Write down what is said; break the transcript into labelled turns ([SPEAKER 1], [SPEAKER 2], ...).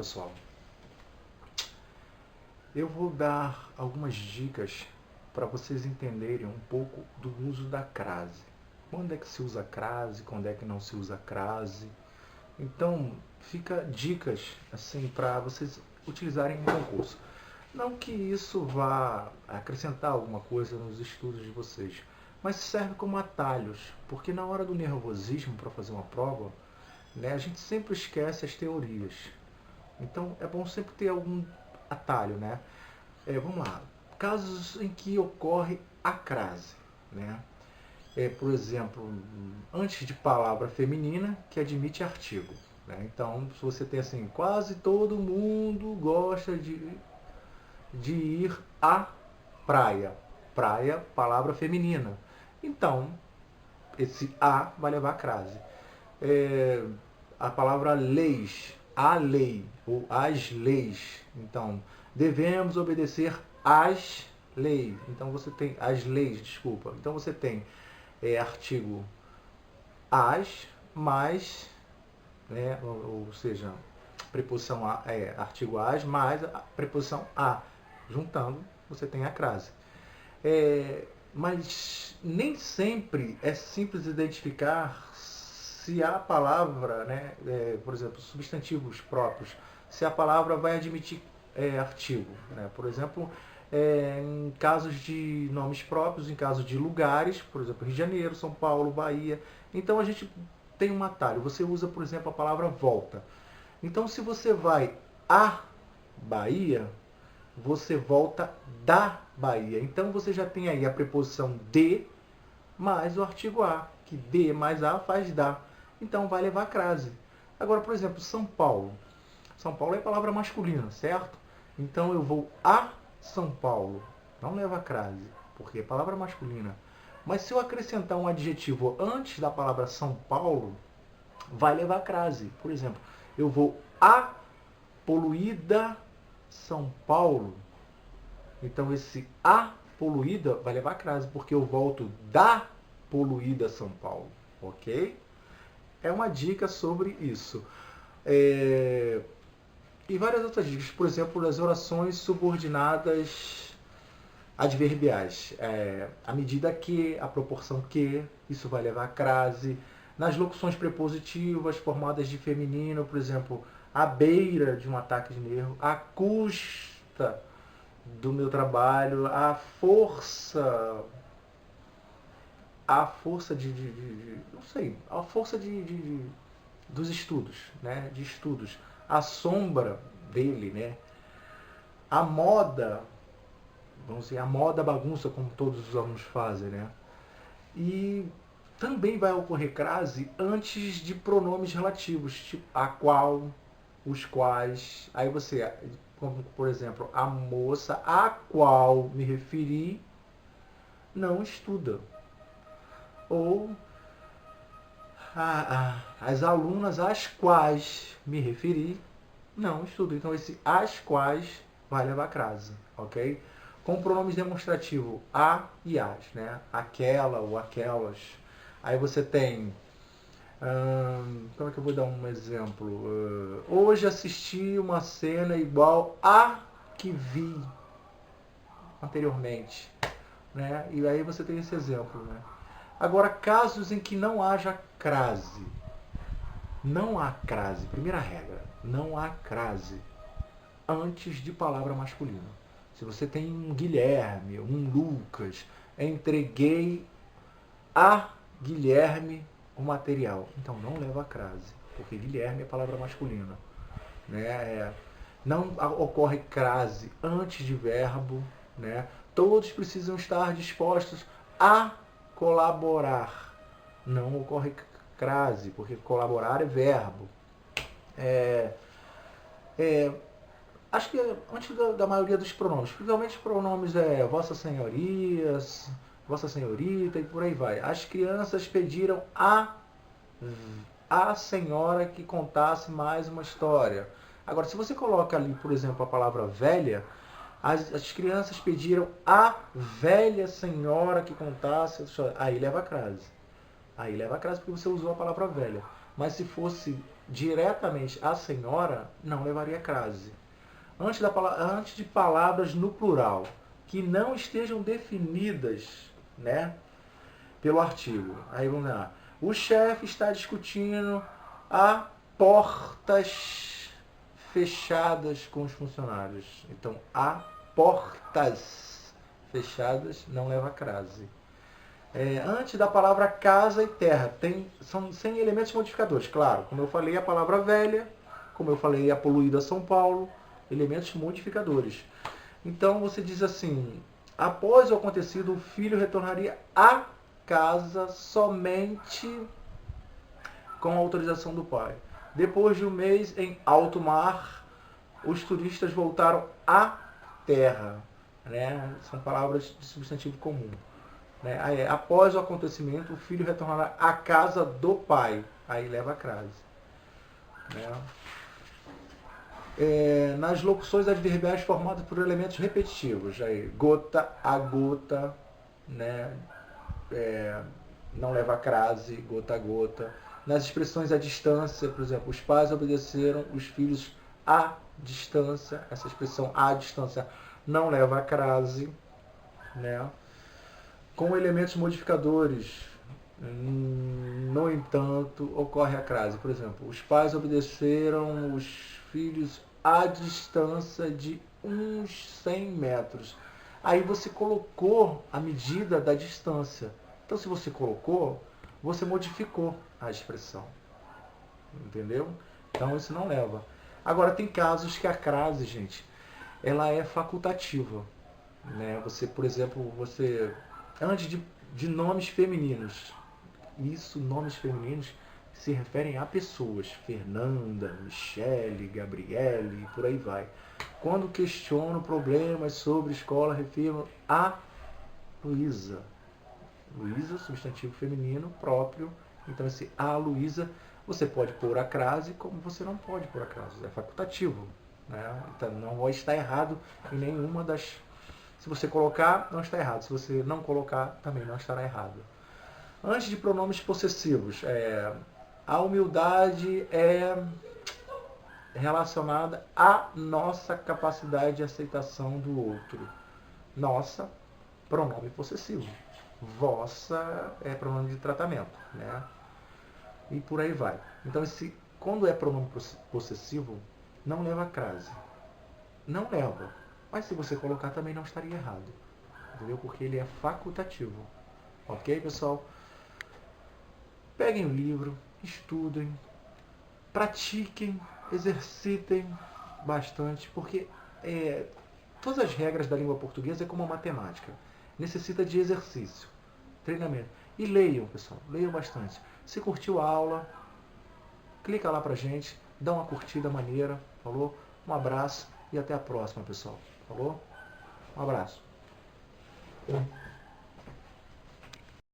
[SPEAKER 1] pessoal, eu vou dar algumas dicas para vocês entenderem um pouco do uso da crase. Quando é que se usa crase, quando é que não se usa crase. Então, fica dicas assim para vocês utilizarem em concurso. Não que isso vá acrescentar alguma coisa nos estudos de vocês, mas serve como atalhos, porque na hora do nervosismo para fazer uma prova, né, a gente sempre esquece as teorias. Então é bom sempre ter algum atalho, né? Vamos lá. Casos em que ocorre a crase, né? Por exemplo, antes de palavra feminina que admite artigo. Né? Então, se você tem assim, quase todo mundo gosta de ir à praia. Praia, palavra feminina. Então, esse a vai levar a crase. A palavra leis, a lei, ou as leis. Então, devemos obedecer às leis. Então, você tem as leis, desculpa. Então, você tem artigo as, mais, né, ou seja, preposição a, artigo as, mais a preposição a. Juntando, você tem a crase. Mas nem sempre é simples identificar se a palavra, né, por exemplo, substantivos próprios, se a palavra vai admitir artigo. Né? Por exemplo, em casos de nomes próprios, em casos de lugares, por exemplo, Rio de Janeiro, São Paulo, Bahia. Então a gente tem um atalho. Você usa, por exemplo, a palavra volta. Então, se você vai à Bahia, você volta da Bahia. Então você já tem aí a preposição de mais o artigo a, que de mais a faz da. Então vai levar a crase. Agora, por exemplo, São Paulo. São Paulo é palavra masculina, certo? Então eu vou a São Paulo. Não leva a crase, porque é palavra masculina. Mas se eu acrescentar um adjetivo antes da palavra São Paulo, vai levar a crase. Por exemplo, eu vou a poluída São Paulo. Então esse a poluída vai levar a crase, porque eu volto da poluída São Paulo, ok? É uma dica sobre isso. E várias outras dicas, por exemplo, as orações subordinadas adverbiais. A medida que, a proporção que, isso vai levar a crase. Nas locuções prepositivas formadas de feminino, por exemplo, à beira de um ataque de nervo, à custa do meu trabalho, a força não sei, a força dos estudos, né, de estudos, a sombra dele, né, a moda, vamos dizer, a moda bagunça, como todos os alunos fazem, né, e também vai ocorrer crase antes de pronomes relativos, tipo a qual, os quais, aí você, como por exemplo, a moça a qual me referi não estuda. Ou as alunas às quais me referi não estudam. Então esse às quais vai levar a crase, ok? Com pronomes demonstrativos a e as, né? Aquela ou aquelas. Aí você tem... como é que eu vou dar um exemplo? Hoje assisti uma cena igual a que vi anteriormente. Né? E aí você tem esse exemplo. Né? Agora, casos em que não haja crase. Não há crase. Primeira regra. Não há crase antes de palavra masculina. Se você tem um Guilherme, um Lucas, entreguei a Guilherme o material. Então não leva a crase, porque Guilherme é palavra masculina. Né? Não ocorre crase antes de verbo. Né? Todos precisam estar dispostos a colaborar. Não ocorre crase, porque colaborar é verbo. Acho que antes da maioria dos pronomes, principalmente pronomes Vossa Senhorias, Vossa Senhorita e por aí vai. As crianças pediram a senhora que contasse mais uma história. Agora, se você coloca ali, por exemplo, a palavra velha, as crianças pediram a velha senhora que contasse a história. Aí leva a crase. Aí leva a crase porque você usou a palavra velha. Mas se fosse diretamente a senhora, não levaria crase. Antes de palavras no plural que não estejam definidas, né, pelo artigo. Aí vamos lá. O chefe está discutindo a portas fechadas com os funcionários. Então, a portas fechadas não leva crase. Antes da palavra casa e terra, são 100 elementos modificadores. Claro, como eu falei, a palavra velha, como eu falei, a poluída São Paulo, elementos modificadores. Então você diz assim: após o acontecido, o filho retornaria à casa somente com a autorização do pai. Depois de um mês em alto mar, os turistas voltaram à terra. Né? São palavras de substantivo comum. Né? Aí, após o acontecimento, o filho retornará à casa do pai. Aí leva a crase. Né? Nas locuções adverbiais formadas por elementos repetitivos. Aí, gota a gota, né? Não leva a crase, gota a gota. Nas expressões à distância, por exemplo, os pais obedeceram os filhos à distância. Essa expressão à distância não leva a crase. Né? Com elementos modificadores, no entanto, ocorre a crase. Por exemplo, os pais obedeceram os filhos à distância de uns 100 metros. Aí você colocou a medida da distância. Então, se você colocou, você modificou a expressão. Entendeu? Então, isso não leva. Agora, tem casos que a crase, gente, ela é facultativa. Né? Você, por exemplo, antes de nomes femininos. Isso, nomes femininos se referem a pessoas. Fernanda, Michele, Gabriele, por aí vai. Quando questiono problemas sobre escola, refiro a Luísa. Luísa, substantivo feminino próprio. Então, esse a Luísa, você pode pôr a crase, como você não pode pôr a crase. É facultativo. Né? Então, não vai estar errado em nenhuma das... Se você colocar, não está errado. Se você não colocar, também não estará errado. Antes de pronomes possessivos, a humildade é relacionada à nossa capacidade de aceitação do outro. Nossa, pronome possessivo. Vossa é pronome de tratamento. Né? E por aí vai. Então, quando é pronome possessivo, não leva crase. Não leva. Mas se você colocar também não estaria errado. Entendeu? Porque ele é facultativo. Ok, pessoal? Peguem o livro, estudem, pratiquem, exercitem bastante, porque todas as regras da língua portuguesa é como a matemática. Necessita de exercício, treinamento. E leiam, pessoal, leiam bastante. Se curtiu a aula, clica lá pra gente, dá uma curtida maneira, falou? Um abraço e até a próxima, pessoal. Falou? Um abraço.